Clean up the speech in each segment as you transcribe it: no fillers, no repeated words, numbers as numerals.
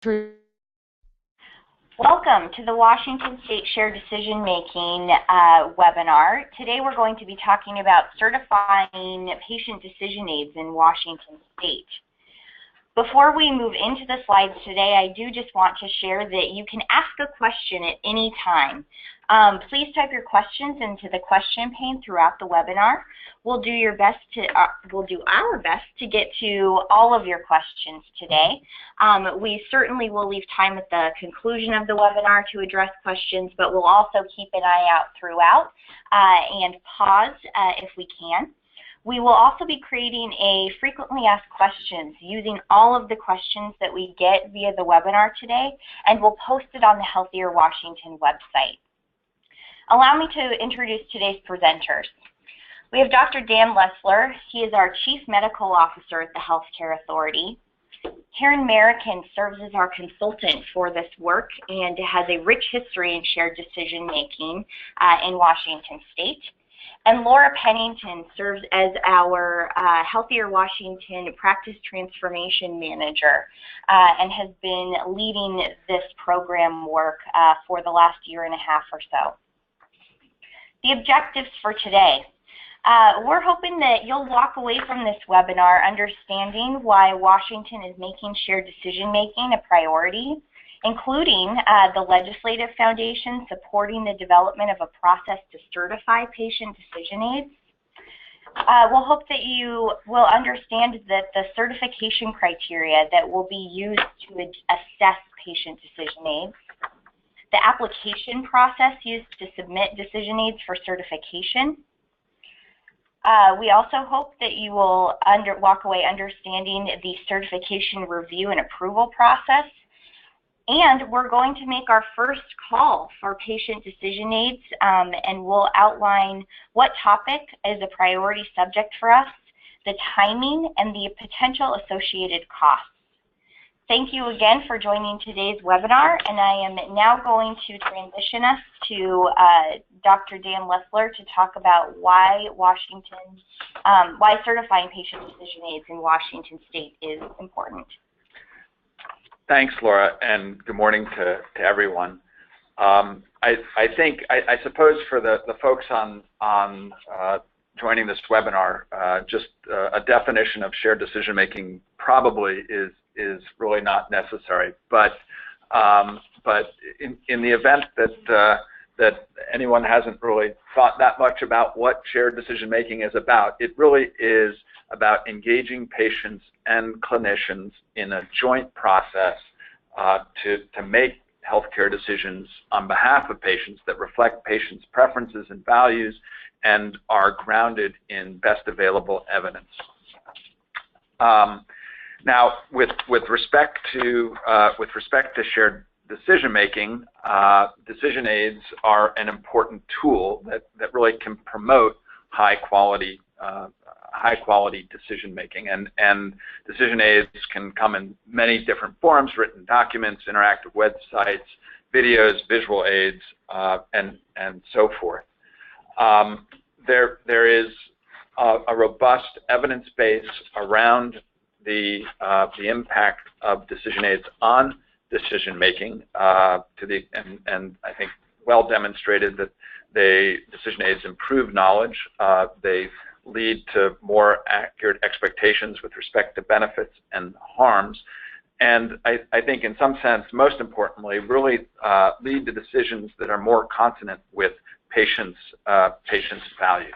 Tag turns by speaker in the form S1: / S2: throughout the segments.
S1: Welcome to the Washington State Shared Decision Making webinar. Today we're going to be talking about certifying patient decision aids in Washington State. Before we move into the slides today, I do just want to share that you can ask a question at any time. Please type your questions into the question pane throughout the webinar. We'll do our best to get to all of your questions today. We certainly will leave time at the conclusion of the webinar to address questions, but we'll also keep an eye out throughout and pause if we can. We will also be creating a frequently asked questions using all of the questions that we get via the webinar today, and we'll post it on the Healthier Washington website. Allow me to introduce today's presenters. We have Dr. Dan Lessler. He is our Chief Medical Officer at the Healthcare Authority. Karen Merican serves as our consultant for this work and has a rich history in shared decision making in Washington State. And Laura Pennington serves as our Healthier Washington Practice Transformation Manager and has been leading this program work for the last year and a half or so. The objectives for today. We're hoping that you'll walk away from this webinar understanding why Washington is making shared decision making a priority, including the legislative foundation supporting the development of a process to certify patient decision aids. We'll hope that you will understand that the certification criteria that will be used to assess patient decision aids, the application process used to submit decision aids for certification. We also hope that you will walk away understanding the certification review and approval process. And we're going to make our first call for patient decision aids, and we'll outline what topic is a priority subject for us, the timing, and the potential associated costs. Thank you again for joining today's webinar, and I am now going to transition us to Dr. Dan Lessler to talk about why certifying patient decision aids in Washington State is important.
S2: Thanks, Laura, and good morning to everyone. I suppose for the folks on joining this webinar, just a definition of shared decision making probably is really not necessary. But in the event that anyone hasn't really thought that much about what shared decision making is about, it really is about engaging patients and clinicians in a joint process to make healthcare decisions on behalf of patients that reflect patients' preferences and values and are grounded in best available evidence. Now, with respect to shared decision making, decision aids are an important tool that really can promote high quality decision making, and decision aids can come in many different forms: written documents, interactive websites, videos, visual aids, and so forth. There is a robust evidence base around the impact of decision aids on decision making, and I think well demonstrated that decision aids improve knowledge. They lead to more accurate expectations with respect to benefits and harms, and I think in some sense, most importantly, really lead to decisions that are more consonant with patients' values.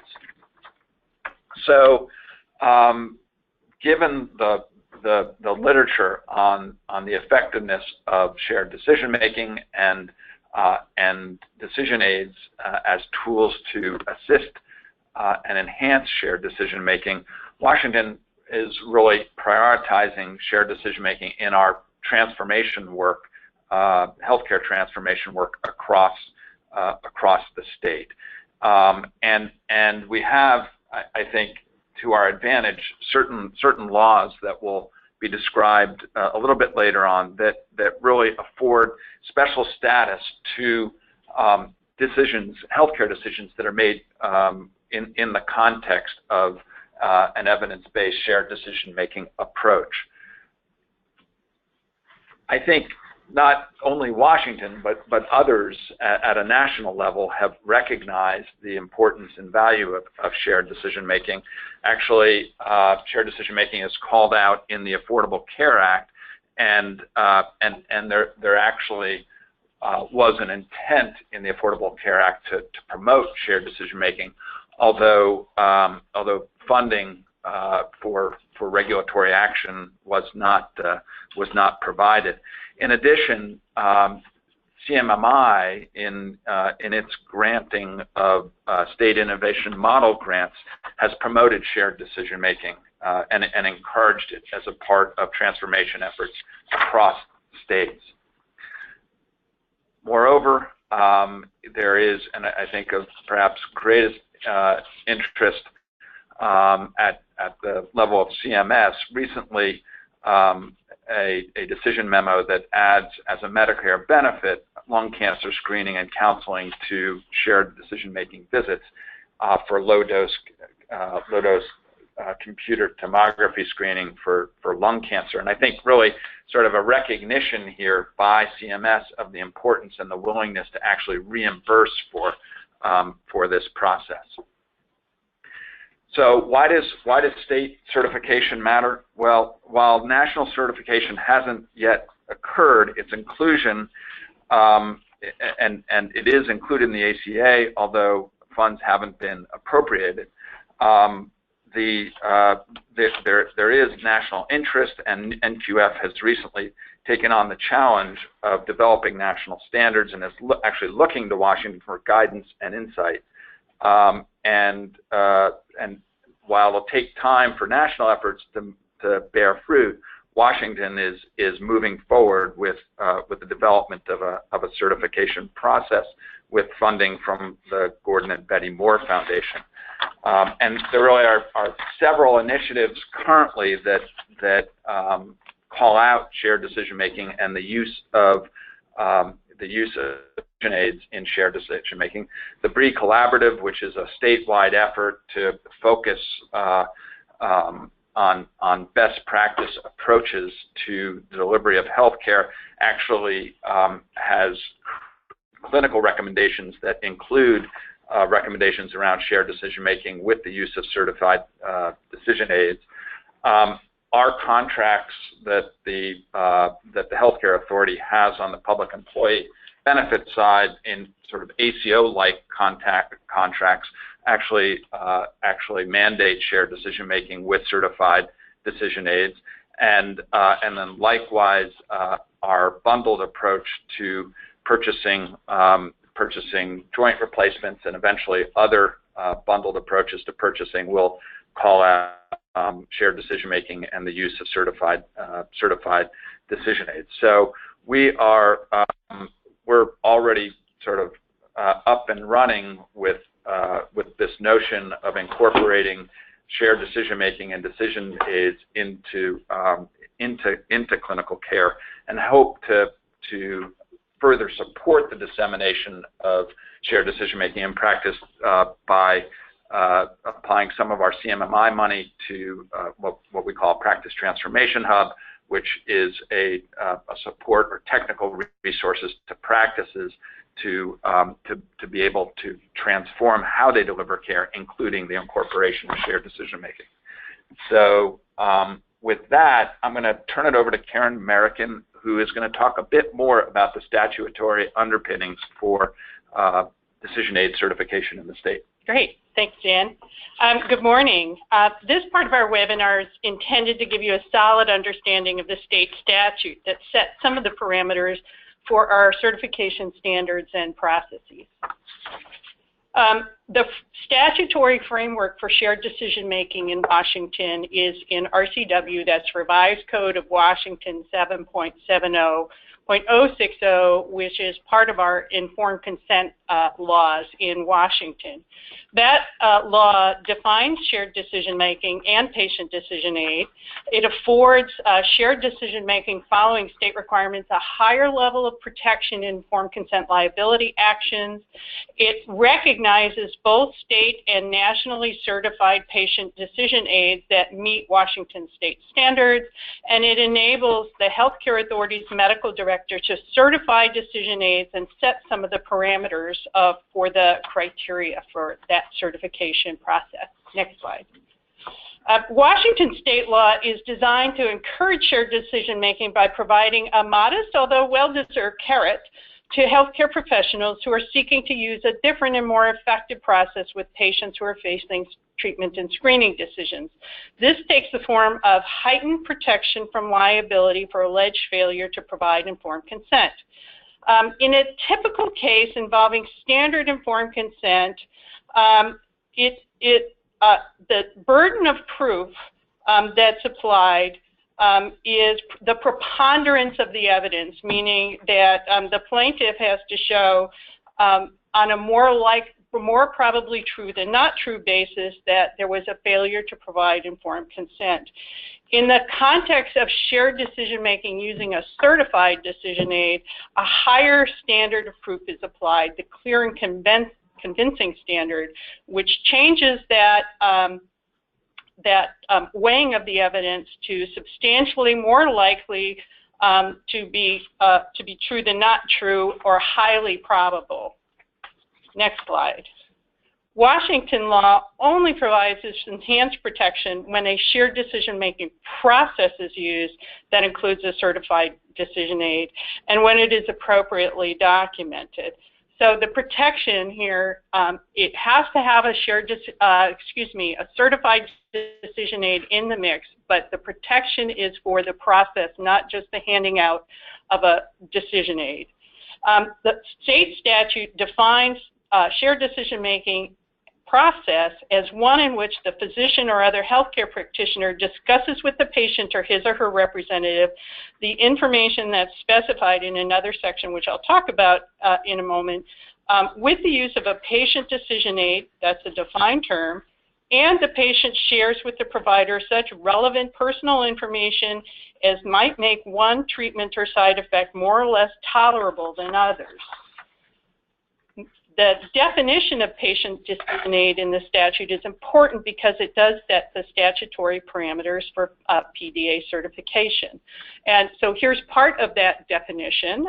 S2: So, given the literature on the effectiveness of shared decision making and decision aids as tools to assist and enhance shared decision making, Washington is really prioritizing shared decision making in our transformation work, healthcare transformation work across the state, and we have, I think, to our advantage, certain laws that will be described a little bit later on that really afford special status to healthcare decisions that are made in the context of an evidence-based shared decision-making approach. I think not only Washington, but others at a national level have recognized the importance and value of shared decision-making. Actually, shared decision-making is called out in the Affordable Care Act, and there actually was an intent in the Affordable Care Act to promote shared decision-making, although funding for regulatory action was not provided. In addition, CMMI in its granting of state innovation model grants has promoted shared decision making and encouraged it as a part of transformation efforts across states. Moreover, there is, and I think of perhaps greatest interest at the level of CMS recently, a decision memo that adds as a Medicare benefit lung cancer screening and counseling to shared decision-making visits for low-dose computer tomography screening for lung cancer. And I think really sort of a recognition here by CMS of the importance and the willingness to actually reimburse for this process. So why does state certification matter? Well, while national certification hasn't yet occurred, its inclusion, and it is included in the ACA, although funds haven't been appropriated, there is national interest, and NQF has recently taken on the challenge of developing national standards and is actually looking to Washington for guidance and insight. And while it'll take time for national efforts to bear fruit, Washington is moving forward with the development of a certification process with funding from the Gordon and Betty Moore Foundation. And there really are several initiatives currently that call out shared decision making and the use of decision aids in shared decision making. The BRE Collaborative, which is a statewide effort to focus on best practice approaches to the delivery of healthcare, actually has clinical recommendations that include recommendations around shared decision making with the use of certified decision aids. Our contracts that the healthcare authority has on the public employee benefit side in sort of ACO-like contracts actually mandate shared decision making with certified decision aids, and then likewise our bundled approach to purchasing joint replacements and eventually other bundled approaches to purchasing will call out shared decision making and the use of certified decision aids. So we're already sort of up and running with this notion of incorporating shared decision making and decision aids into clinical care, and hope to further support the dissemination of shared decision making in practice by applying some of our CMMI money to what we call Practice Transformation Hub, which is a support or technical resources to practices to be able to transform how they deliver care, including the incorporation of shared decision making. So with that, I'm going to turn it over to Karen Merican, who is going to talk a bit more about the statutory underpinnings for decision aid certification in the state.
S3: Great. Thanks, Dan. Good morning. This part of our webinar is intended to give you a solid understanding of the state statute that sets some of the parameters for our certification standards and processes. The statutory framework for shared decision-making in Washington is in RCW, that's Revised Code of Washington 7.70, .060, which is part of our informed consent laws in Washington. That law defines shared decision-making and patient decision aid. It affords shared decision-making following state requirements a higher level of protection in informed consent liability actions. It recognizes both state and nationally certified patient decision aids that meet Washington state standards, and it enables the healthcare authority's medical director to certify decision aids and set some of the parameters for the criteria for that certification process. Next slide. Washington state law is designed to encourage shared decision-making by providing a modest, although well-deserved, carrot to healthcare professionals who are seeking to use a different and more effective process with patients who are facing treatment and screening decisions. This takes the form of heightened protection from liability for alleged failure to provide informed consent. In a typical case involving standard informed consent, the burden of proof that's applied is the preponderance of the evidence, meaning that the plaintiff has to show on a more probably true than not true basis that there was a failure to provide informed consent. In the context of shared decision-making using a certified decision aid, a higher standard of proof is applied, the clear and convincing standard, which changes that weighing of the evidence to substantially more likely to be true than not true or highly probable. Next slide. Washington law only provides this enhanced protection when a shared decision-making process is used that includes a certified decision aid and when it is appropriately documented. So the protection here, it has to have a a certified decision aid in the mix, but the protection is for the process, not just the handing out of a decision aid. The state statute defines shared decision-making process as one in which the physician or other healthcare practitioner discusses with the patient or his or her representative the information that's specified in another section, which I'll talk about in a moment, with the use of a patient decision aid, that's a defined term, and the patient shares with the provider such relevant personal information as might make one treatment or side effect more or less tolerable than others. The definition of patient decision aid in the statute is important because it does set the statutory parameters for PDA certification. And so here's part of that definition.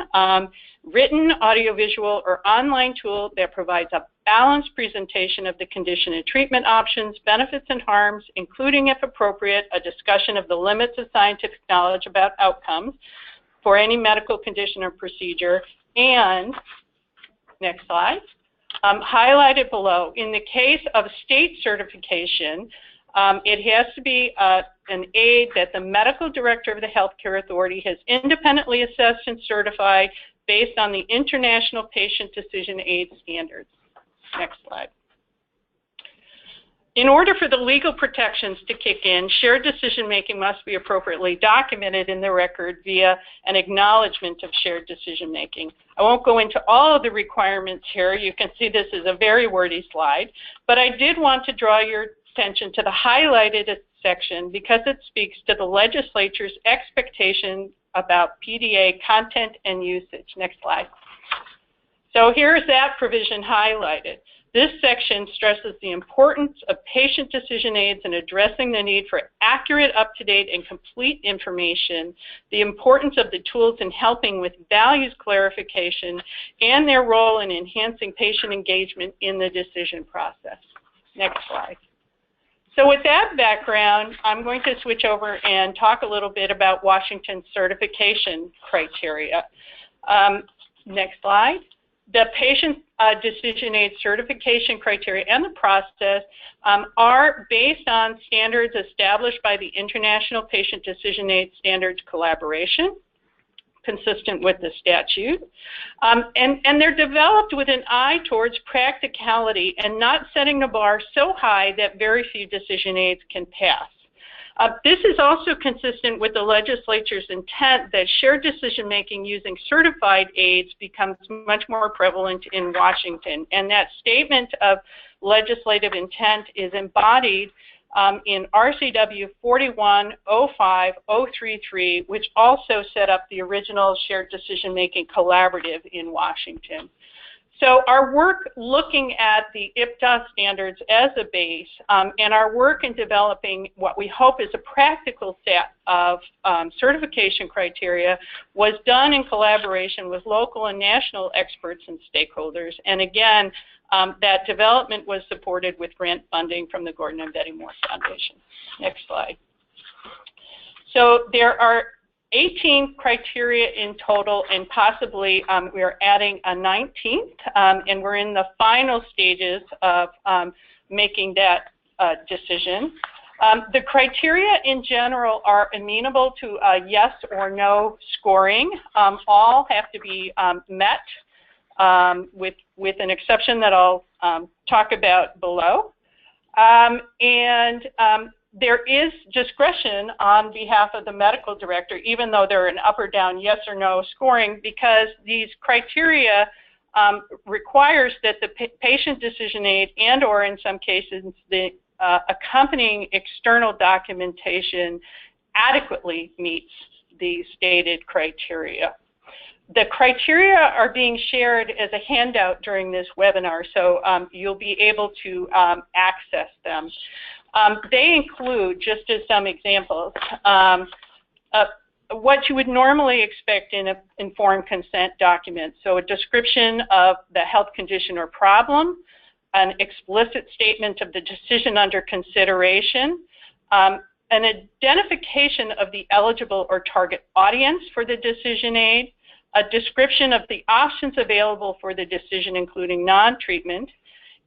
S3: Written, audiovisual, or online tool that provides a balanced presentation of the condition and treatment options, benefits and harms, including, if appropriate, a discussion of the limits of scientific knowledge about outcomes for any medical condition or procedure, and next slide. Highlighted below, in the case of state certification, it has to be an aid that the medical director of the healthcare authority has independently assessed and certified based on the International Patient Decision Aid Standards. Next slide. In order for the legal protections to kick in, shared decision-making must be appropriately documented in the record via an acknowledgement of shared decision-making. I won't go into all of the requirements here. You can see this is a very wordy slide, but I did want to draw your attention to the highlighted section because it speaks to the legislature's expectation about PDA content and usage. Next slide. So here's that provision highlighted. This section stresses the importance of patient decision aids in addressing the need for accurate, up-to-date, and complete information, the importance of the tools in helping with values clarification, and their role in enhancing patient engagement in the decision process. Next slide. So with that background, I'm going to switch over and talk a little bit about Washington's certification criteria. Next slide. The patient decision aid certification criteria and the process are based on standards established by the International Patient Decision Aid Standards Collaboration, consistent with the statute. And they're developed with an eye towards practicality and not setting the bar so high that very few decision aids can pass. This is also consistent with the legislature's intent that shared decision-making using certified aids becomes much more prevalent in Washington. And that statement of legislative intent is embodied in RCW 41-05-033, which also set up the original shared decision-making collaborative in Washington. So our work looking at the IPTA standards as a base and our work in developing what we hope is a practical set of certification criteria was done in collaboration with local and national experts and stakeholders. And again, that development was supported with grant funding from the Gordon and Betty Moore Foundation. Next slide. So there are 18 criteria in total, and possibly we are adding a 19th, and we're in the final stages of making that decision. The criteria in general are amenable to a yes or no scoring. All have to be met with an exception that I'll talk about below. There is discretion on behalf of the medical director, even though they're an up or down yes or no scoring, because these criteria requires that the patient decision aid and or in some cases the accompanying external documentation adequately meets the stated criteria. The criteria are being shared as a handout during this webinar, so you'll be able to access them. They include, just as some examples, what you would normally expect in an informed consent document. So a description of the health condition or problem, an explicit statement of the decision under consideration, an identification of the eligible or target audience for the decision aid, a description of the options available for the decision, including non-treatment,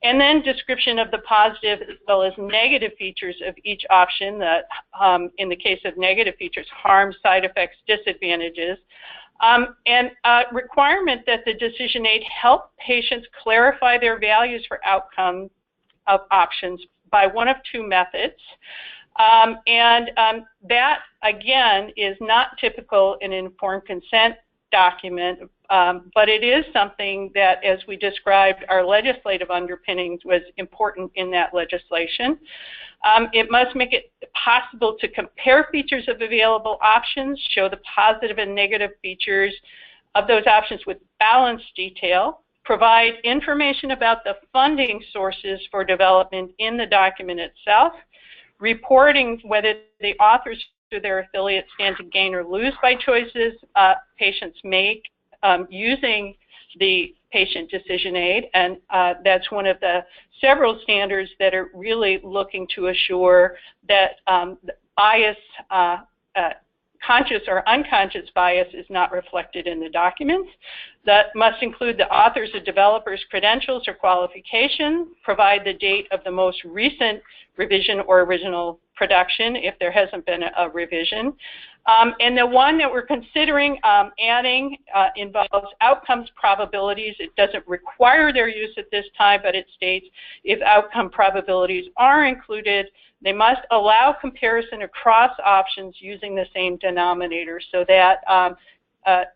S3: and then description of the positive as well as negative features of each option that, in the case of negative features, harm, side effects, disadvantages, and a requirement that the decision aid help patients clarify their values for outcome of options by one of two methods. That, again, is not typical in an informed consent document, but it is something that, as we described, our legislative underpinnings was important in that legislation. It must make it possible to compare features of available options, show the positive and negative features of those options with balanced detail, provide information about the funding sources for development in the document itself, reporting whether the authors or their affiliates stand to gain or lose by choices patients make using the patient decision aid, and that's one of the several standards that are really looking to assure that bias, conscious or unconscious bias, is not reflected in the documents. That must include the authors or developers' credentials or qualifications, provide the date of the most recent revision or original production if there hasn't been a revision. And the one that we're considering adding involves outcomes probabilities. It doesn't require their use at this time, but it states if outcome probabilities are included, they must allow comparison across options using the same denominator so that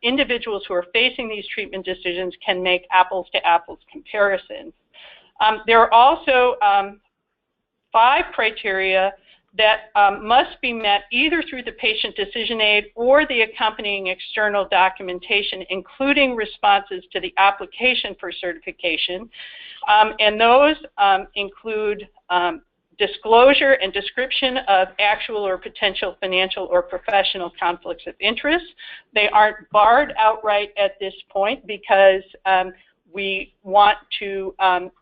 S3: individuals who are facing these treatment decisions can make apples-to-apples comparisons. There are also 5 criteria that must be met either through the patient decision aid or the accompanying external documentation, including responses to the application for certification. And those include disclosure and description of actual or potential financial or professional conflicts of interest. They aren't barred outright at this point because we want to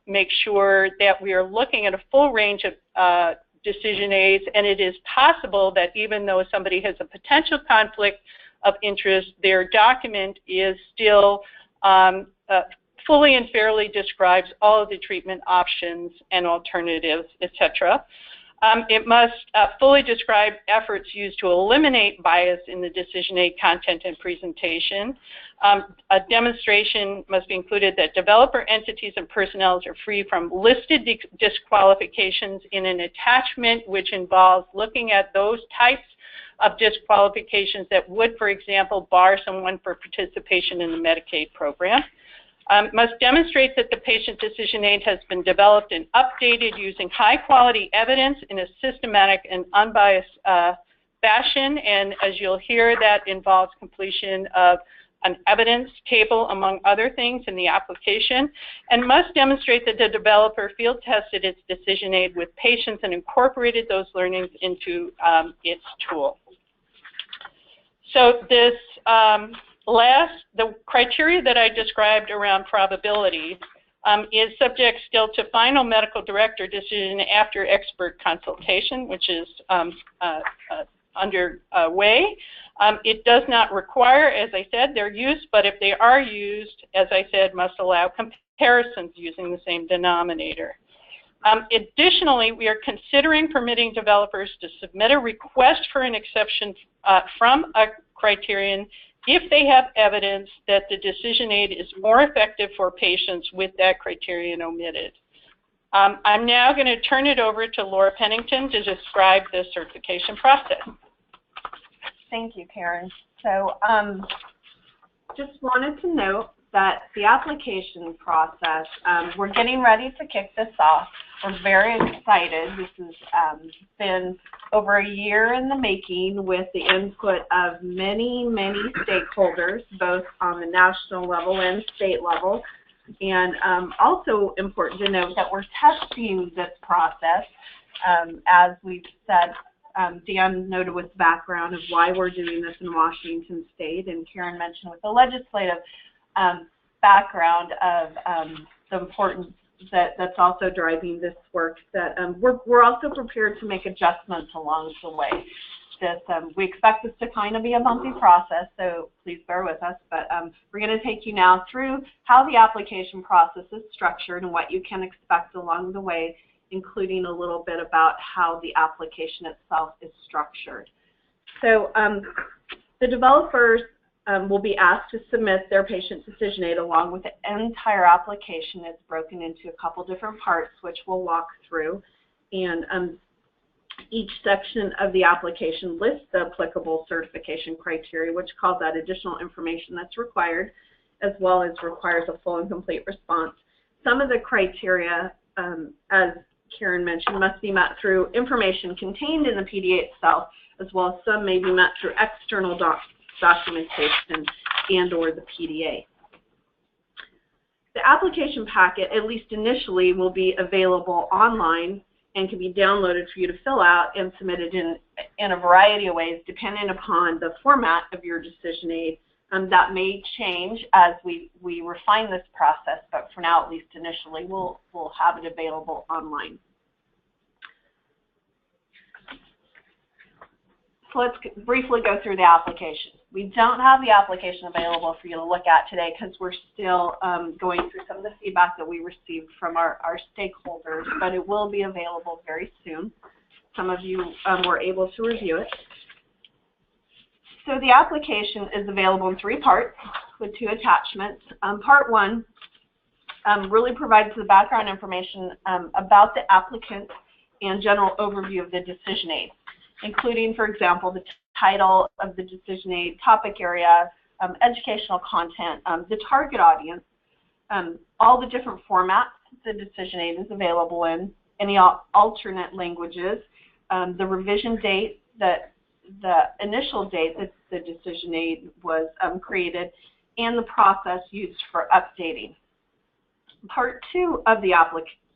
S3: make sure that we are looking at a full range of decision aids, and it is possible that even though somebody has a potential conflict of interest, their document is still fully and fairly describes all of the treatment options and alternatives, etc. It must fully describe efforts used to eliminate bias in the decision aid content and presentation. A demonstration must be included that developer entities and personnel are free from listed disqualifications in an attachment which involves looking at those types of disqualifications that would, for example, bar someone for participation in the Medicaid program. Must demonstrate that the patient decision aid has been developed and updated using high-quality evidence in a systematic and unbiased fashion, and as you'll hear, that involves completion of an evidence table, among other things, in the application, and must demonstrate that the developer field-tested its decision aid with patients and incorporated those learnings into its tool. So this the criteria that I described around probability is subject still to final medical director decision after expert consultation, which is underway. It does not require, as I said, their use, but if they are used, as I said, must allow comparisons using the same denominator. Additionally, we are considering permitting developers to submit a request for an exception from a criterion if they have evidence that the decision aid is more effective for patients with that criterion omitted. I'm now going to turn it over to Laura Pennington to describe the certification process.
S4: Thank you, Karen. So just wanted to note that the application process, we're getting ready to kick this off. We're very excited. This has been over a year in the making with the input of many, many stakeholders, both on the national level and state level. And also important to note that we're testing this process. As we've said, Dan noted with background of why we're doing this in Washington State, and Karen mentioned with the legislative background of the importance that's also driving this work, that we're also prepared to make adjustments along the way. We expect this to kind of be a bumpy process, so please bear with us, but we're going to take you now through how the application process is structured and what you can expect along the way, including a little bit about how the application itself is structured. So the developers will be asked to submit their patient decision aid along with the entire application. It's broken into a couple different parts, which we'll walk through. And each section of the application lists the applicable certification criteria, which calls out additional information that's required, as well as requires a full and complete response. Some of the criteria, as Karen mentioned, must be met through information contained in the PDA itself, as well as some may be met through external documentation and or the PDA. The application packet, at least initially, will be available online and can be downloaded for you to fill out and submitted in a variety of ways depending upon the format of your decision aid. That may change as we refine this process, but for now, at least initially, we'll have it available online. So let's briefly go through the application. We don't have the application available for you to look at today because we're still going through some of the feedback that we received from our stakeholders, but it will be available very soon. Some of you were able to review it. So the application is available in 3 parts with 2 attachments. Part 1 really provides the background information about the applicant and general overview of the decision aid, including, for example, the title of the decision aid, topic area, educational content, the target audience, all the different formats the decision aid is available in, any alternate languages, the revision date, the initial date that the decision aid was created, and the process used for updating. Part 2 of the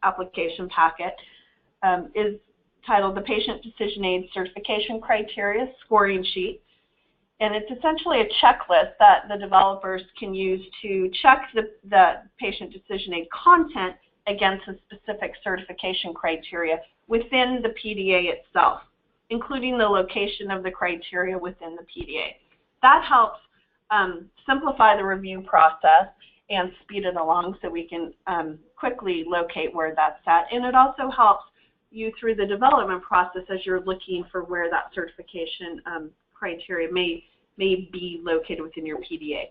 S4: application packet is titled the Patient Decision Aid Certification Criteria Scoring Sheet, and it's essentially a checklist that the developers can use to check the patient decision aid content against a specific certification criteria within the PDA itself, including the location of the criteria within the PDA. That helps simplify the review process and speed it along so we can quickly locate where that's at, and it also helps you through the development process as you're looking for where that certification criteria may be located within your PDA.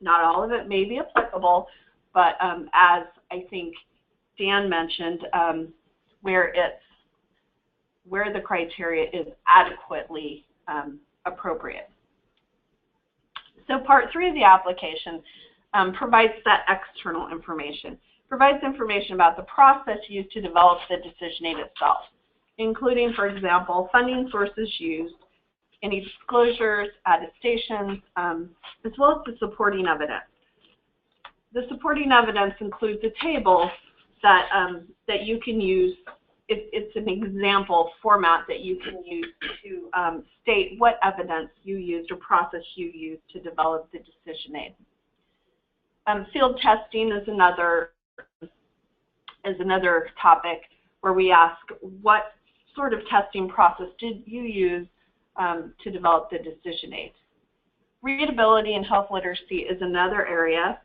S4: Not all of it may be applicable, but as I think Dan mentioned, where the criteria is adequately appropriate. So part 3 of the application provides that external information. Provides information about the process used to develop the decision aid itself, including, for example, funding sources used, any disclosures, attestations, as well as the supporting evidence. The supporting evidence includes a table that you can use. It's an example format that you can use to state what evidence you used or process you used to develop the decision aid. Field testing is another topic where we ask what sort of testing process did you use to develop the decision aid. Readability and health literacy is another area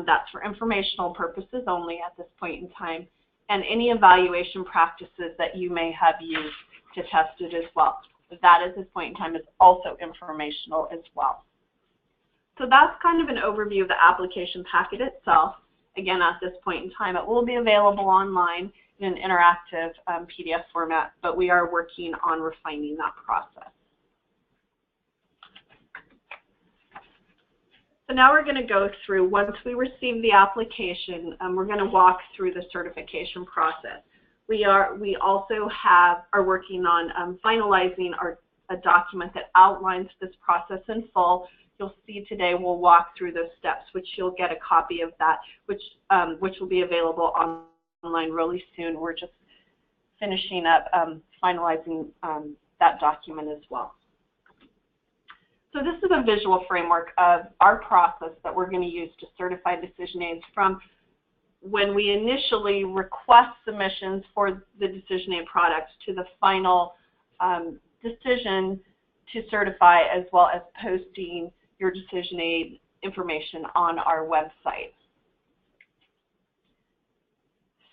S4: that's for informational purposes only at this point in time, and any evaluation practices that you may have used to test it as well. That at this point in time is also informational as well. So that's kind of an overview of the application packet itself. Again, at this point in time, it will be available online in an interactive PDF format, but we are working on refining that process. So now we're going to go through, once we receive the application, we're going to walk through the certification process. We also are working on finalizing a document that outlines this process in full. You'll see today we'll walk through those steps, which you'll get a copy of that, which will be available online really soon. We're just finishing up finalizing that document as well. So this is a visual framework of our process that we're going to use to certify decision aids from when we initially request submissions for the decision aid product to the final decision to certify, as well as posting your decision aid information on our website.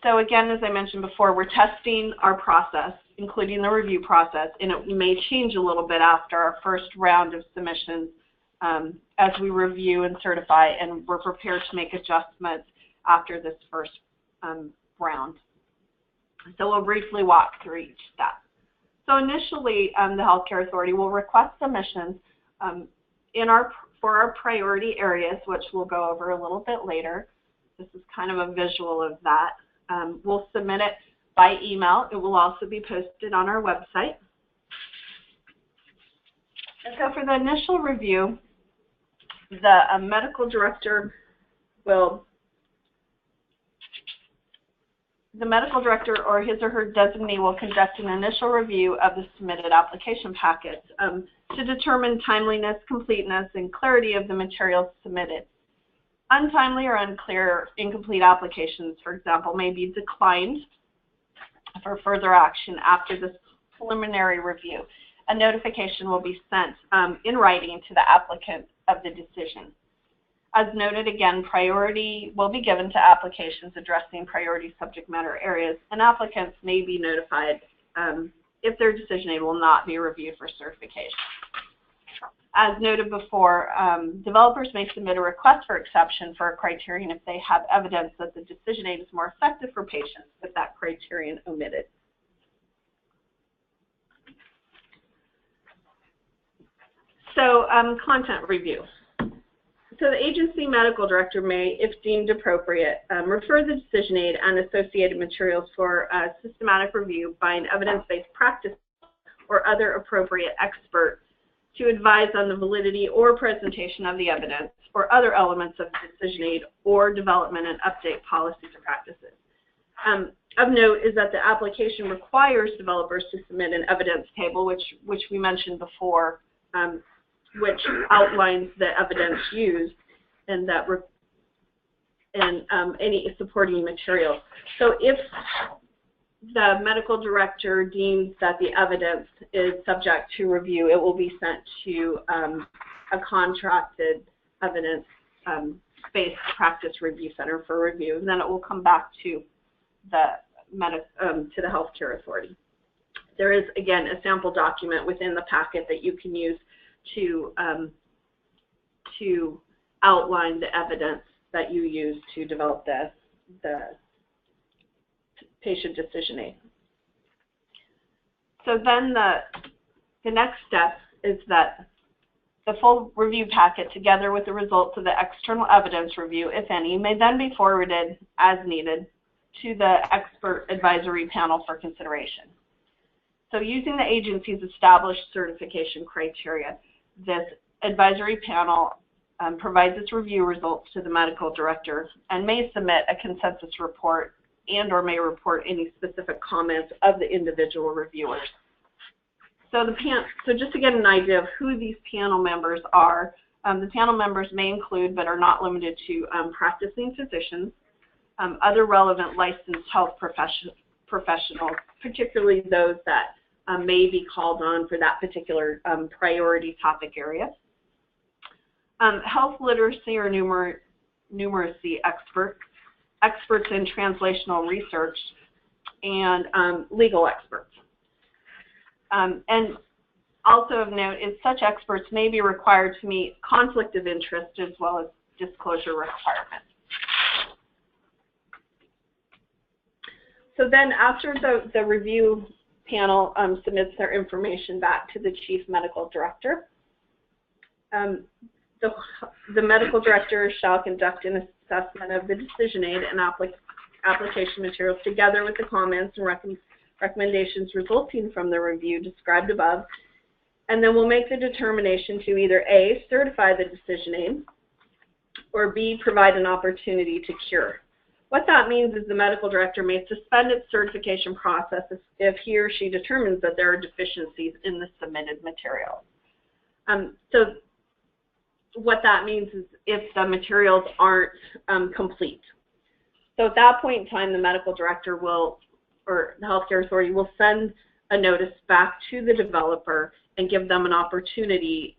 S4: So again, as I mentioned before, we're testing our process, including the review process, and it may change a little bit after our first round of submissions as we review and certify, and we're prepared to make adjustments after this first round. So we'll briefly walk through each step. So initially, the Healthcare Authority will request submissions for our priority areas, which we'll go over a little bit later. This is kind of a visual of that. We'll submit it by email. It will also be posted on our website. And so for the initial review, the medical director or his or her designee will conduct an initial review of the submitted application packets to determine timeliness, completeness, and clarity of the materials submitted. Untimely or unclear, incomplete applications, for example, may be declined for further action after this preliminary review. A notification will be sent in writing to the applicant of the decision. As noted again, priority will be given to applications addressing priority subject matter areas, and applicants may be notified if their decision aid will not be reviewed for certification. As noted before, developers may submit a request for exception for a criterion if they have evidence that the decision aid is more effective for patients with that criterion omitted. So content review. So the agency medical director may, if deemed appropriate, refer the decision aid and associated materials for a systematic review by an evidence-based practice or other appropriate expert to advise on the validity or presentation of the evidence or other elements of the decision aid or development and update policies or practices. Of note is that the application requires developers to submit an evidence table, which we mentioned before, which outlines the evidence used and any supporting material. So if the medical director deems that the evidence is subject to review, it will be sent to a contracted evidence-based practice review center for review, and then it will come back to the to the healthcare authority. There is, again, a sample document within the packet that you can use to outline the evidence that you use to develop the patient decision aid. So then the next step is that the full review packet, together with the results of the external evidence review, if any, may then be forwarded as needed to the expert advisory panel for consideration. So using the agency's established certification criteria, this advisory panel provides its review results to the medical director and may submit a consensus report and/or may report any specific comments of the individual reviewers. So just to get an idea of who these panel members are, the panel members may include, but are not limited to, practicing physicians, other relevant licensed health professionals, particularly those that may be called on for that particular priority topic area, health literacy or numeracy experts in translational research, and legal experts. And also of note is such experts may be required to meet conflict of interest as well as disclosure requirements. So then after the review panel submits their information back to the chief medical director, the medical director shall conduct an assessment of the decision aid and application materials together with the comments and recommendations resulting from the review described above, and then we'll make the determination to either A, certify the decision aid, or B, provide an opportunity to cure. What that means is the medical director may suspend its certification process if he or she determines that there are deficiencies in the submitted material. So what that means is if the materials aren't complete. So at that point in time, the medical director will, or the healthcare authority will send a notice back to the developer and give them an opportunity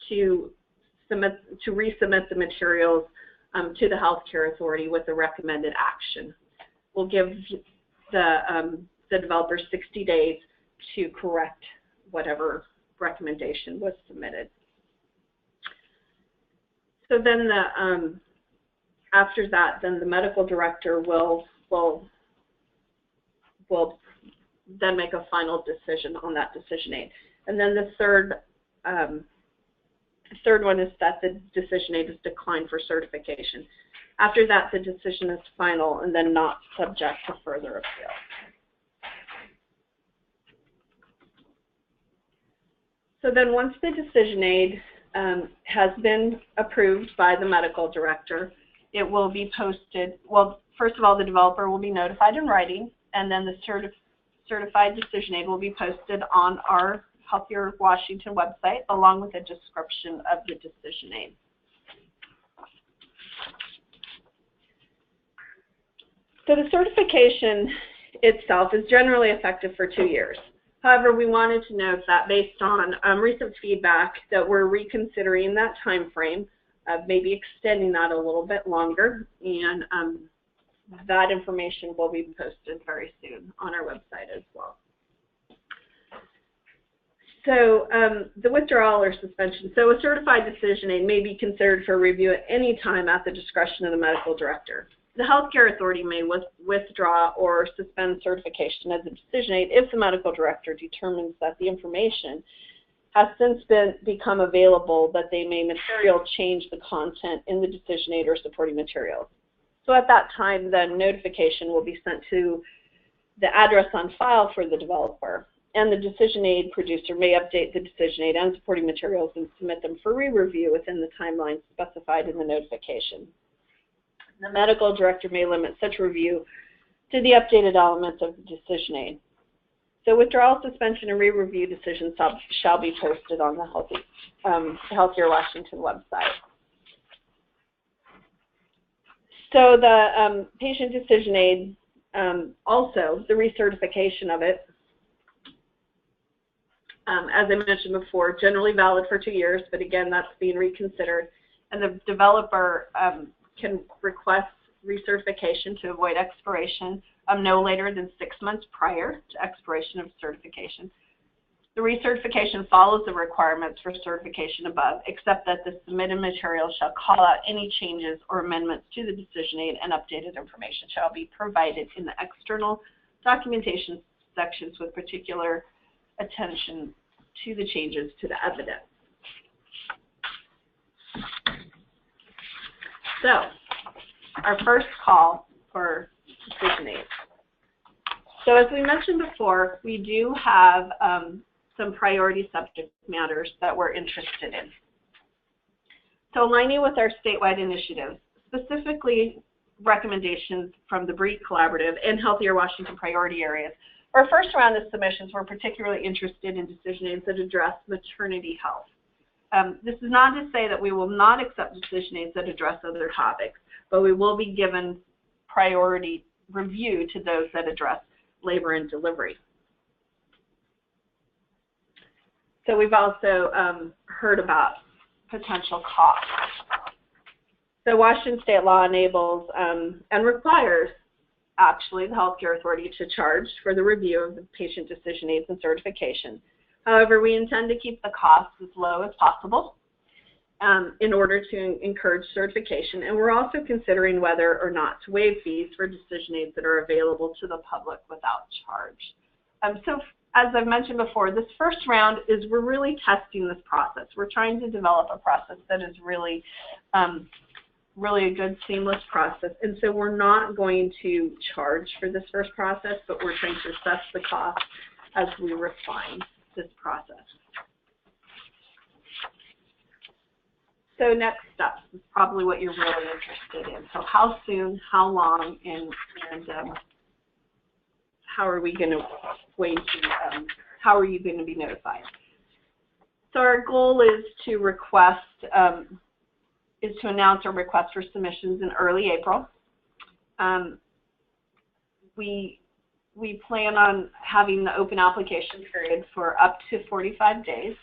S4: to resubmit the materials to the healthcare authority with a recommended action. We'll give the developer 60 days to correct whatever recommendation was submitted. So then after that, then the medical director will then make a final decision on that decision aid. And then the third one is that the decision aid is declined for certification. After that, the decision is final and then not subject to further appeal. So then once the decision aid has been approved by the medical director, it will be posted. Well, first of all, the developer will be notified in writing, and then the certified decision aid will be posted on our Healthier Washington website, along with a description of the decision aid. So the certification itself is generally effective for 2 years. However, we wanted to note that based on recent feedback that we're reconsidering that time frame, maybe extending that a little bit longer, and that information will be posted very soon on our website as well. So the withdrawal or suspension. So a certified decision aid may be considered for review at any time at the discretion of the medical director. The healthcare authority may withdraw or suspend certification as a decision aid if the medical director determines that the information has since become available that they may materially change the content in the decision aid or supporting materials. So at that time, then notification will be sent to the address on file for the developer, and the decision aid producer may update the decision aid and supporting materials and submit them for re-review within the timeline specified in the notification. The medical director may limit such review to the updated elements of the decision aid. So withdrawal, suspension, and re-review decisions shall be posted on the Healthier Washington website. So the patient decision aid, also the recertification of it, as I mentioned before, generally valid for 2 years, but again, that's being reconsidered. And the developer can request recertification to avoid expiration no later than 6 months prior to expiration of certification. The recertification follows the requirements for certification above, except that the submitted material shall call out any changes or amendments to the decision aid, and updated information shall be provided in the external documentation sections with particular attention to the changes to the evidence. So, our first call for decision aids. So as we mentioned before, we do have some priority subject matters that we're interested in. So aligning with our statewide initiatives, specifically recommendations from the BREAT Collaborative and Healthier Washington priority areas, our first round of submissions were particularly interested in decision aids that address maternity health. This is not to say that we will not accept decision aids that address other topics, but we will be given priority review to those that address labor and delivery. So we've also heard about potential costs. So Washington state law enables and requires actually the healthcare authority to charge for the review of the patient decision aids and certification. However, we intend to keep the costs as low as possible in order to encourage certification, and we're also considering whether or not to waive fees for decision aids that are available to the public without charge. So as I've mentioned before, this first round is we're really testing this process. We're trying to develop a process that is really a good seamless process, and so we're not going to charge for this first process, but we're trying to assess the cost as we refine this process. So next steps is probably what you're really interested in. So how soon, how long, and how are we going to how are you going to be notified? So our goal is to request is to announce our request for submissions in early April. We plan on having the open application period for up to 45 days.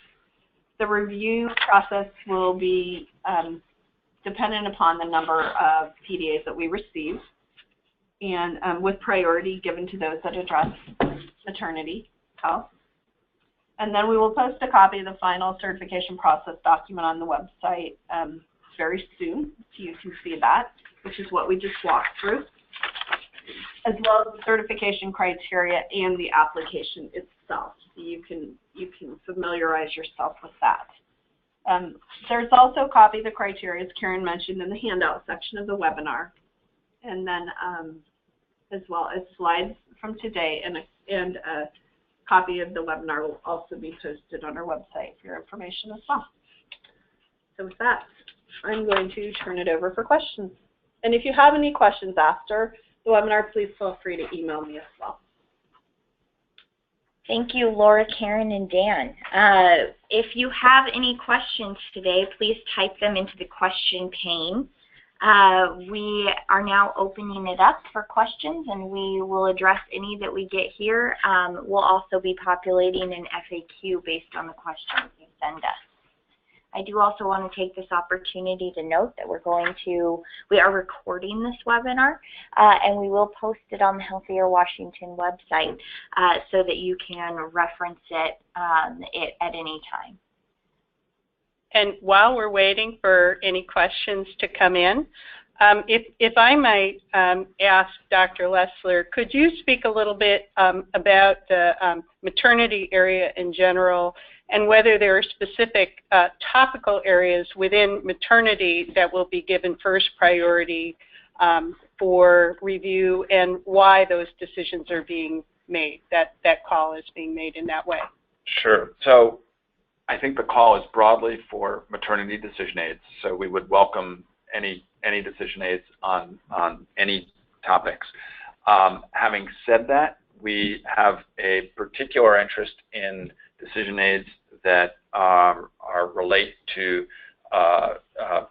S4: The review process will be dependent upon the number of PDAs that we receive, and with priority given to those that address maternity health. And then we will post a copy of the final certification process document on the website very soon, so you can see that, which is what we just walked through, as well as the certification criteria and the application itself. So you can familiarize yourself with that. There's also a copy of the criteria, as Karen mentioned, in the handout section of the webinar, and then as well as slides from today, and a copy of the webinar will also be posted on our website for your information as well. So with that, I'm going to turn it over for questions. And if you have any questions after the webinar, please feel free to email me as well.
S1: Thank you, Laura, Karen, and Dan. If you have any questions today, please type them into the question pane. We are now opening it up for questions, and we will address any that we get here. We'll also be populating an FAQ based on the questions you send us. I do also want to take this opportunity to note that we are recording this webinar, and we will post it on the Healthier Washington website so that you can reference it at any time.
S3: And while we're waiting for any questions to come in, if I might ask Dr. Lessler, could you speak a little bit about the maternity area in general, and whether there are specific topical areas within maternity that will be given first priority for review, and why those decisions are being made, that call is being made in that way?
S2: Sure. So I think the call is broadly for maternity decision aids, so we would welcome any decision aids on any topics. Having said that, we have a particular interest in decision aids that relate to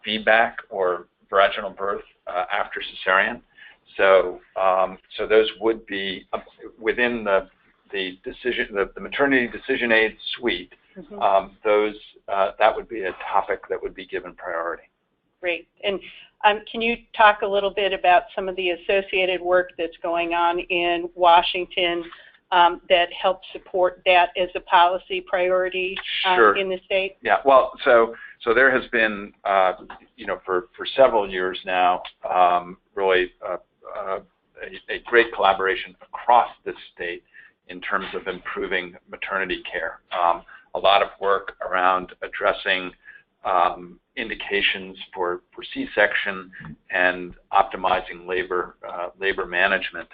S2: feedback or vaginal birth after cesarean. So those would be within the maternity decision aid suite.
S3: Mm-hmm.
S2: That would be a topic that would be given priority.
S3: Great. And Can you talk a little bit about some of the associated work that's going on in Washington that helps support that as a policy priority
S2: Sure.
S3: in the state?
S2: Yeah, well, so there has been, for several years now, really a great collaboration across the state in terms of improving maternity care. A lot of work around addressing indications for C-section and optimizing labor management,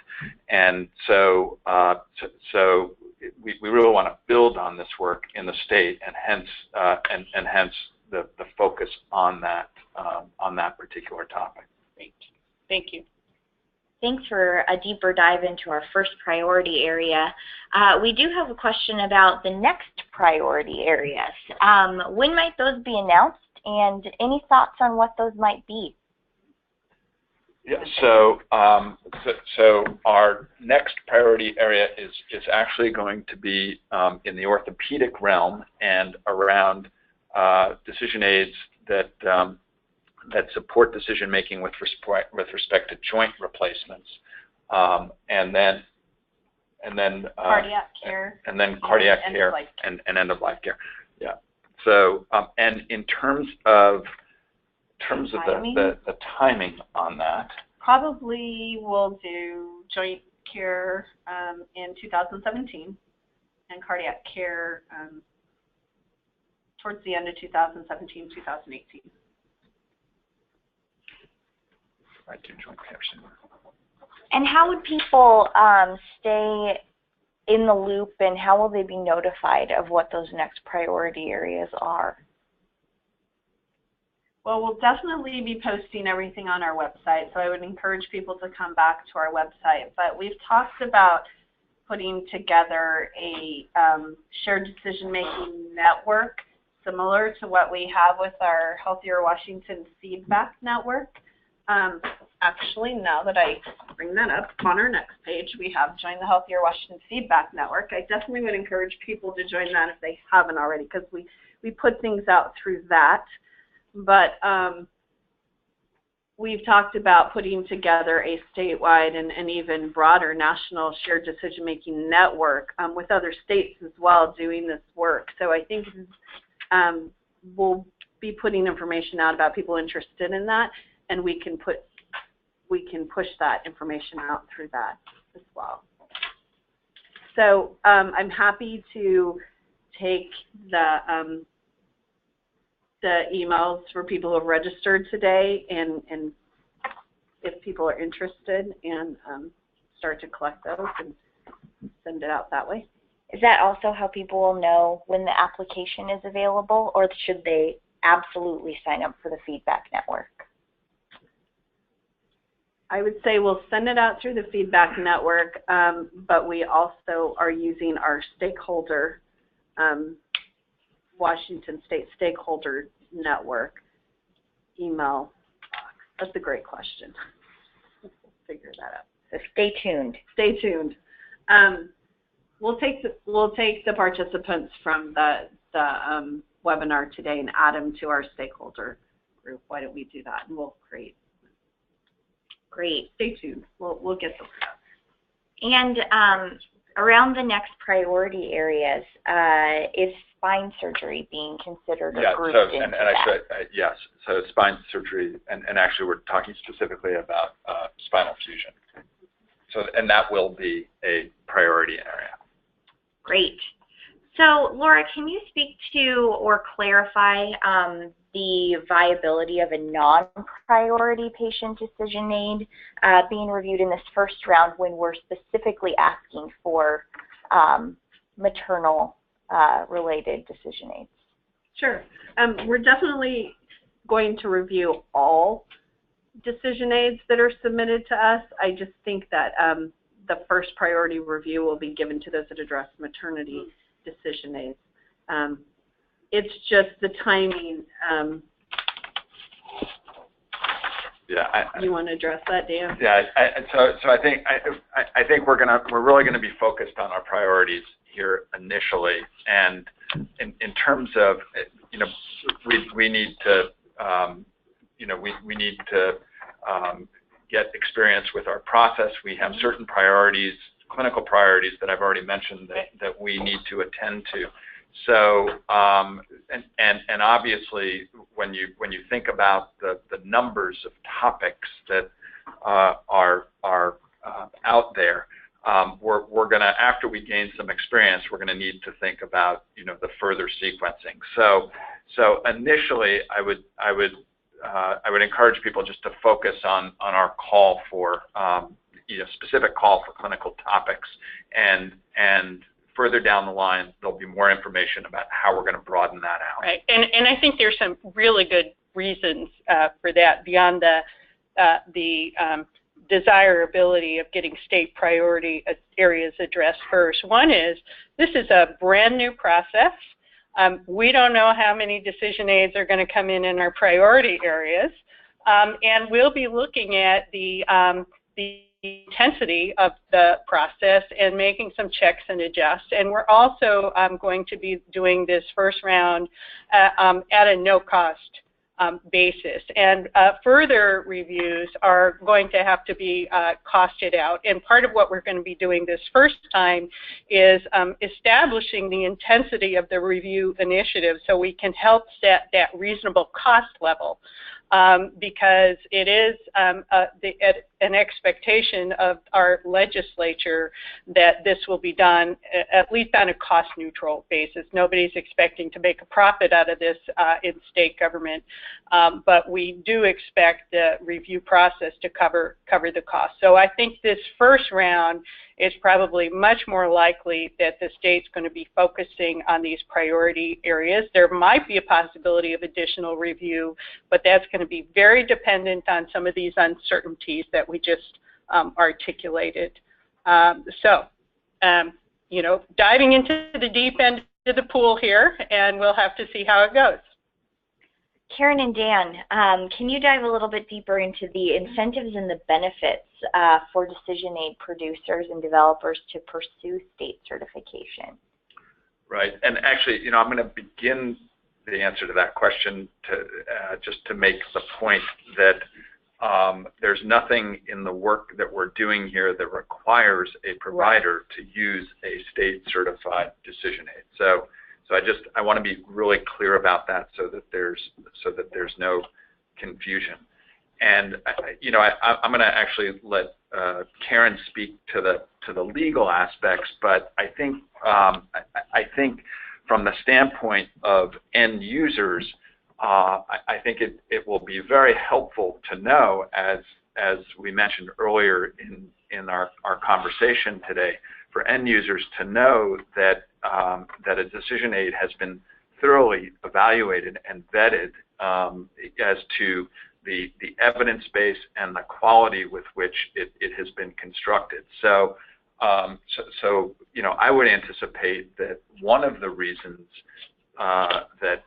S2: and so we really want to build on this work in the state, and hence the focus on that particular topic.
S3: Great, thank you.
S1: Thanks for a deeper dive into our first priority area. We do have a question about the next priority areas. When might those be announced, and any thoughts on what those might be?
S2: Yeah, so our next priority area is actually going to be in the orthopedic realm and around decision aids that support decision making with respect to joint replacements, and then
S4: cardiac care,
S2: and then cardiac care and end of life care. Yeah. So and in terms of the timing on that,
S4: probably we'll do joint care in 2017 and cardiac care towards the end of 2017, 2018.
S2: I do joint care soon.
S1: And how would people stay in the loop, and how will they be notified of what those next priority areas are?
S4: Well, we'll definitely be posting everything on our website, so I would encourage people to come back to our website. But we've talked about putting together a shared decision-making network similar to what we have with our Healthier Washington Feedback Network. Actually, now that I bring that up, on our next page, we have Join the Healthier Washington Feedback Network. I definitely would encourage people to join that if they haven't already, because we put things out through that. But we've talked about putting together a statewide and even broader national shared decision-making network with other states as well doing this work. So I think we'll be putting information out about people interested in that, and we can push that information out through that as well. So I'm happy to take the emails for people who have registered today, and if people are interested, and start to collect those and send it out that way.
S1: Is that also how people will know when the application is available, or should they absolutely sign up for the feedback network?
S4: I would say we'll send it out through the feedback network, but we also are using our stakeholder, Washington State Stakeholder Network email box. That's a great question. We'll figure that out.
S1: So stay tuned.
S4: Stay tuned. We'll take the participants from the webinar today and add them to our stakeholder group. Why don't we do that? And we'll create.
S1: Great.
S4: Stay tuned. We'll get those out.
S1: And around the next priority areas, is spine surgery being considered or grouped into that?
S2: Yes. So spine surgery, and actually we're talking specifically about spinal fusion. So, and that will be a priority area.
S1: Great. So, Laura, can you speak to or clarify the viability of a non-priority patient decision aid being reviewed in this first round when we're specifically asking for maternal related decision aids?
S4: Sure. We're definitely going to review all decision aids that are submitted to us. I just think that the first priority review will be given to those that address maternity decision aids. It's just the timing. You want to address that, Dan?
S2: Yeah. So I think we're really gonna be focused on our priorities here initially, and in terms of we need to we need to get experience with our process. We have certain priorities, clinical priorities that I've already mentioned that we need to attend to. So, and obviously, when you think about the numbers of topics that are out there, we're going to, after we gain some experience, we're going to need to think about the further sequencing. So initially, I would encourage people just to focus on our call for specific call for clinical topics, and further down the line, there'll be more information about how we're going to broaden that out.
S3: Right, and I think there's some really good reasons for that beyond the desirability of getting state priority areas addressed first. One is, this is a brand new process. We don't know how many decision aids are going to come in our priority areas, and we'll be looking at the intensity of the process and making some checks and adjusts. And we're also going to be doing this first round at a no-cost basis. And further reviews are going to have to be costed out. And part of what we're going to be doing this first time is establishing the intensity of the review initiative so we can help set that reasonable cost level. Because it is an expectation of our legislature that this will be done at least on a cost-neutral basis. Nobody's expecting to make a profit out of this in state government, but we do expect the review process to cover the cost. So I think this first round is probably much more likely that the state's going to be focusing on these priority areas. There might be a possibility of additional review, but that's going to be very dependent on some of these uncertainties that we just articulated. Diving into the deep end of the pool here, and we'll have to see how it goes.
S1: Karen and Dan, can you dive a little bit deeper into the incentives and the benefits for decision aid producers and developers to pursue state certification?
S2: Right, and actually, I'm going to begin the answer to that question just to make the point that there's nothing in the work that we're doing here that requires a provider to use a state certified decision aid. So I want to be really clear about that so that there's no confusion. And I'm going to actually let Karen speak to the legal aspects, but I think from the standpoint of end users, I think it will be very helpful to know, as we mentioned earlier in our conversation today, for end users to know that a decision aid has been thoroughly evaluated and vetted as to the evidence base and the quality with which it has been constructed. So I would anticipate that one of the reasons that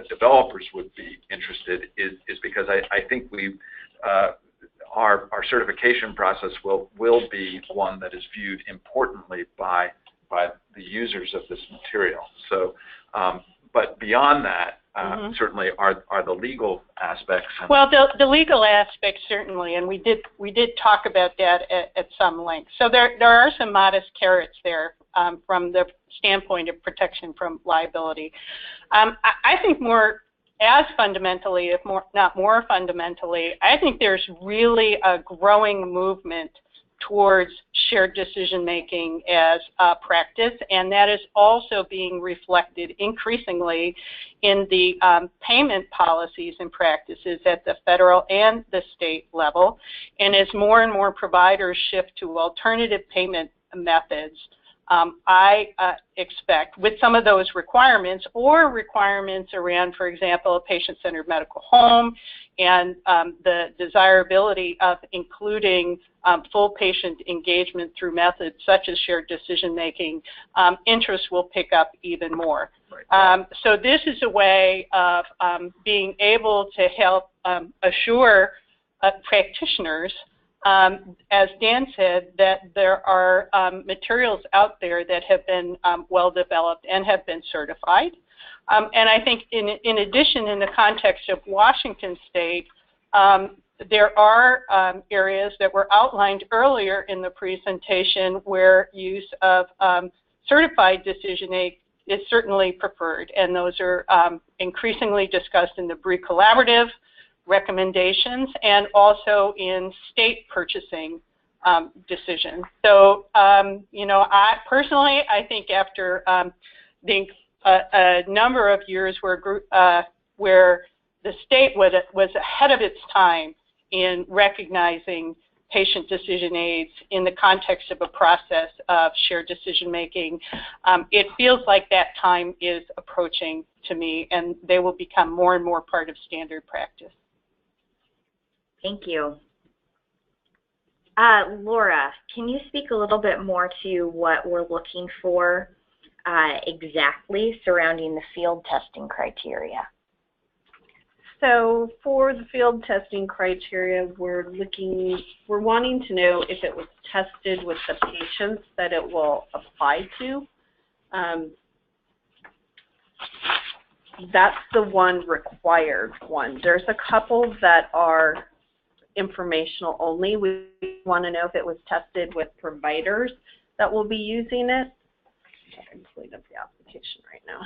S2: developers would be interested is because I think our certification process will be one that is viewed importantly by the users of this material. So, but beyond that, certainly are the legal aspects.
S3: Well, the legal aspects certainly, and we did talk about that at some length. So there are some modest carrots there from the standpoint of protection from liability. I think as fundamentally, if not more fundamentally, I think there's really a growing movement towards shared decision-making as a practice, and that is also being reflected increasingly in the payment policies and practices at the federal and the state level. And as more and more providers shift to alternative payment methods, I expect with some of those requirements or requirements around, for example, a patient-centered medical home and the desirability of including full patient engagement through methods such as shared decision-making, interest will pick up even more. Right. So this is a way of being able to help assure practitioners, as Dan said, that there are materials out there that have been well developed and have been certified. And I think in addition, in the context of Washington State, there are areas that were outlined earlier in the presentation where use of certified decision aid is certainly preferred, and those are increasingly discussed in the BRIE Collaborative recommendations and also in state purchasing decisions. So, you know, I think after a number of years where the state was ahead of its time in recognizing patient decision aids in the context of a process of shared decision making, it feels like that time is approaching to me, and they will become more and more part of standard practice.
S1: Thank you. Laura, can you speak a little bit more to what we're looking for exactly surrounding the field testing criteria?
S4: So for the field testing criteria, we're wanting to know if it was tested with the patients that it will apply to. That's the one required one. There's a couple that are informational only. We want to know if it was tested with providers that will be using it. I can clean up the application right now.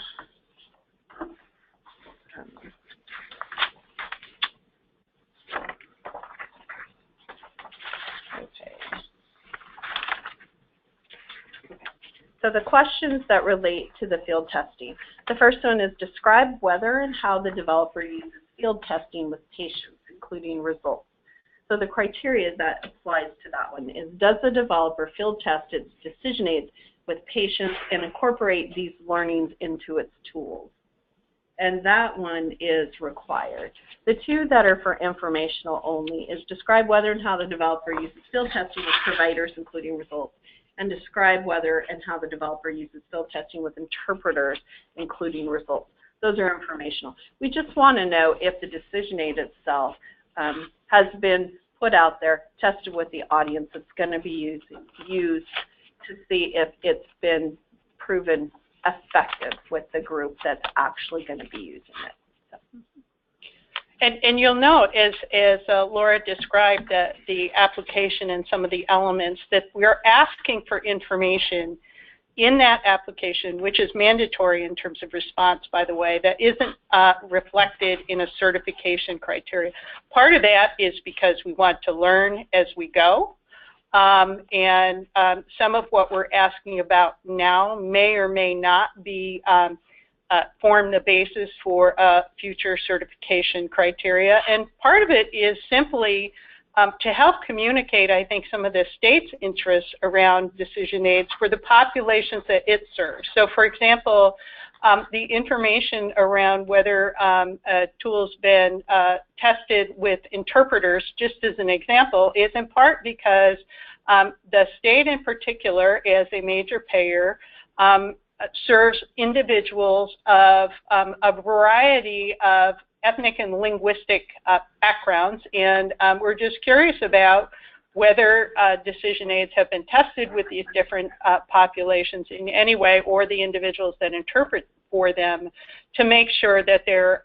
S4: So the questions that relate to the field testing. The first one is describe whether and how the developer uses field testing with patients, including results. So the criteria that applies to that one is, does the developer field test its decision aids with patients and incorporate these learnings into its tools? And that one is required. The two that are for informational only is describe whether and how the developer uses field testing with providers, including results, and describe whether and how the developer uses field testing with interpreters, including results. Those are informational. We just want to know if the decision aid itself has been put out there, tested with the audience that's going to be used to see if it's been proven effective with the group that's actually going to be using it. So.
S3: And you'll note, as Laura described the application and some of the elements, that we're asking for information in that application, which is mandatory in terms of response, by the way, that isn't reflected in a certification criteria. Part of that is because we want to learn as we go. And some of what we're asking about now may or may not be form the basis for future certification criteria. And part of it is simply to help communicate, I think, some of the state's interests around decision aids for the populations that it serves. So, for example, the information around whether a tool's been tested with interpreters, just as an example, is in part because the state in particular, as a major payer, serves individuals of a variety of ethnic and linguistic backgrounds, and we're just curious about whether decision aids have been tested with these different populations in any way, or the individuals that interpret for them, to make sure that there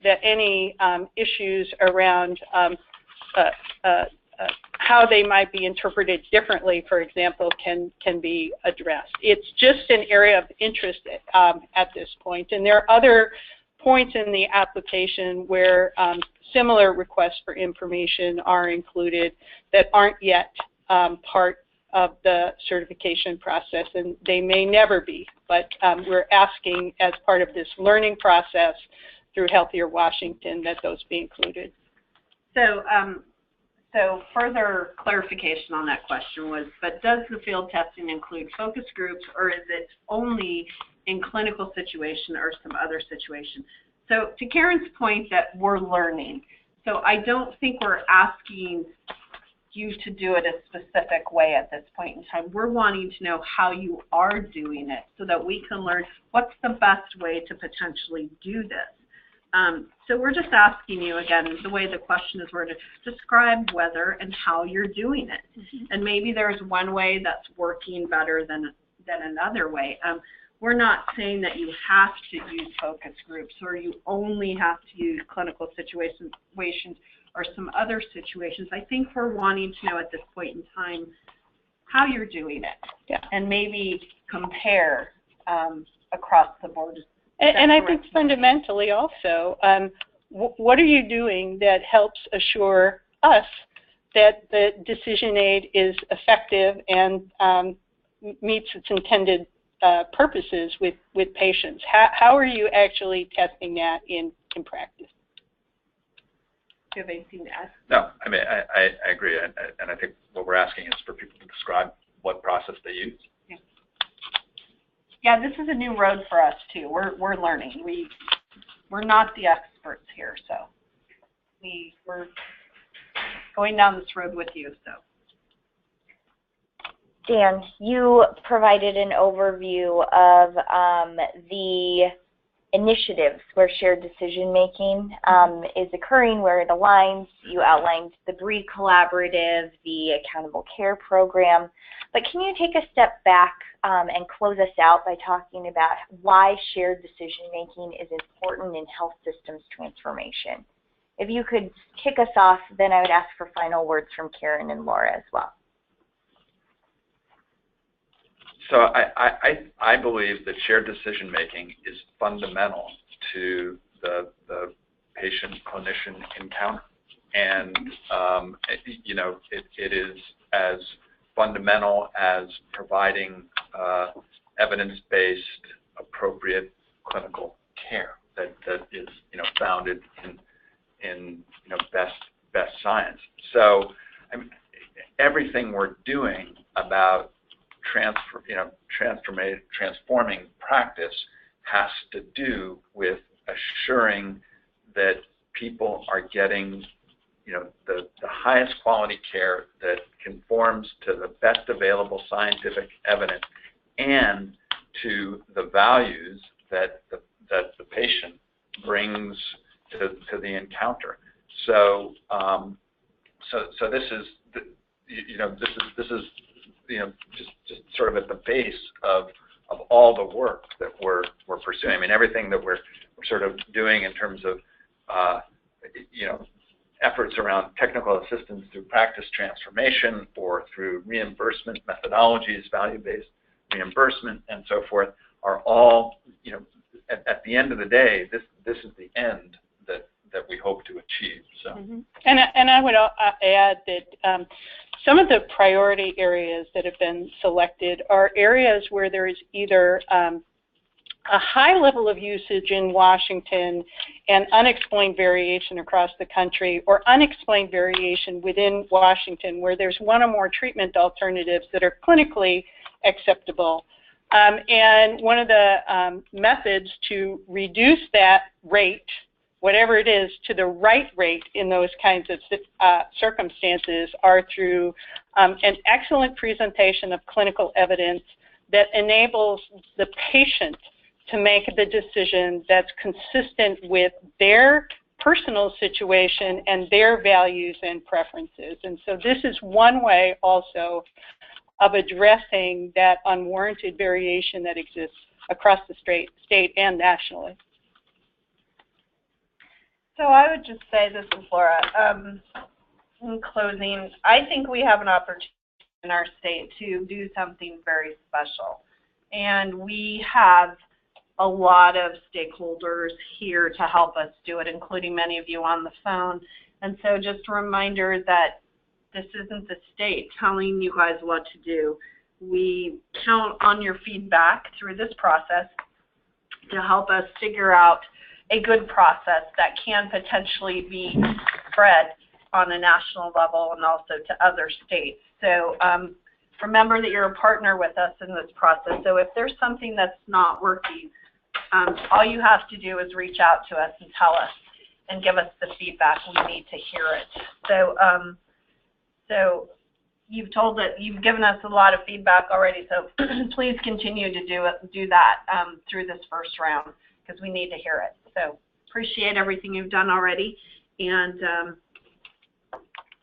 S3: that any issues around how they might be interpreted differently, for example, can be addressed. It's just an area of interest at this point, and there are other points in the application where similar requests for information are included that aren't yet part of the certification process, and they may never be, but we're asking as part of this learning process through Healthier Washington that those be included.
S4: So further clarification on that question was, but does the field testing include focus groups, or is it only in clinical situation or some other situation? So to Karen's point that we're learning, so I don't think we're asking you to do it a specific way at this point in time. We're wanting to know how you are doing it so that we can learn what's the best way to potentially do this. So we're just asking you, again, the way the question is worded, describe whether and how you're doing it. And maybe there's one way that's working better than another way. we're not saying that you have to use focus groups or you only have to use clinical situations or some other situations. I think we're wanting to know at this point in time how you're doing it, and maybe compare across the board.
S3: And I think fundamentally also, what are you doing that helps assure us that the decision aid is effective and meets its intended purposes with patients? How are you actually testing that in practice?
S4: Do you have anything to add?
S2: No, I mean, I agree. And I think what we're asking is for people to describe what process they use.
S4: Yeah, this is a new road for us too. We're learning. We're not the experts here, so we're going down this road with you. So,
S1: Dan, you provided an overview of the initiatives where shared decision-making is occurring, where it aligns. You outlined the BRE Collaborative, the Accountable Care Program. But can you take a step back and close us out by talking about why shared decision-making is important in health systems transformation? If you could kick us off, then I would ask for final words from Karen and Laura as well.
S2: So I believe that shared decision-making is fundamental to the patient-clinician encounter. And, you know, it is as fundamental as providing evidence-based, appropriate clinical care that is, you know, founded in you know, best science. So I mean, everything we're doing about transforming practice has to do with assuring that people are getting, you know, the highest quality care that conforms to the best available scientific evidence and to the values that the patient brings to the encounter. So so this is this is just sort of at the base of all the work that we're pursuing. I mean, everything that we're sort of doing in terms of efforts around technical assistance through practice transformation or through reimbursement methodologies, value-based reimbursement, and so forth, are all, you know, at the end of the day, this is the end that we hope to achieve. So,
S3: and I would add that some of the priority areas that have been selected are areas where there is either a high level of usage in Washington and unexplained variation across the country, or unexplained variation within Washington where there's one or more treatment alternatives that are clinically acceptable. And one of the methods to reduce that rate, whatever it is, to the right rate in those kinds of circumstances are through an excellent presentation of clinical evidence that enables the patient to make the decision that's consistent with their personal situation and their values and preferences. And so this is one way also of addressing that unwarranted variation that exists across the state and nationally.
S4: So I would just say, this is Laura, in closing, I think we have an opportunity in our state to do something very special. And we have a lot of stakeholders here to help us do it, including many of you on the phone. And so just a reminder that this isn't the state telling you guys what to do. We count on your feedback through this process to help us figure out a good process that can potentially be spread on a national level and also to other states. So remember that you're a partner with us in this process. So if there's something that's not working, all you have to do is reach out to us and tell us and give us the feedback. We need to hear it. So you've given us a lot of feedback already, so please continue to do that through this first round, because we need to hear it. So appreciate everything you've done already, and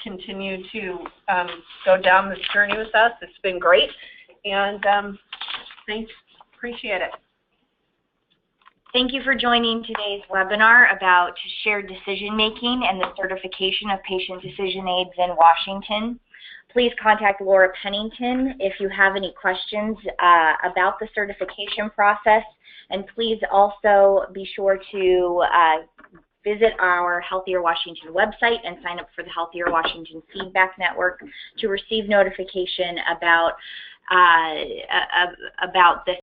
S4: continue to go down this journey with us. It's been great, and thanks. Appreciate it.
S1: Thank you for joining today's webinar about shared decision making and the certification of patient decision aids in Washington. Please contact Laura Pennington if you have any questions about the certification process, and please also be sure to visit our Healthier Washington website and sign up for the Healthier Washington Feedback Network to receive notification about the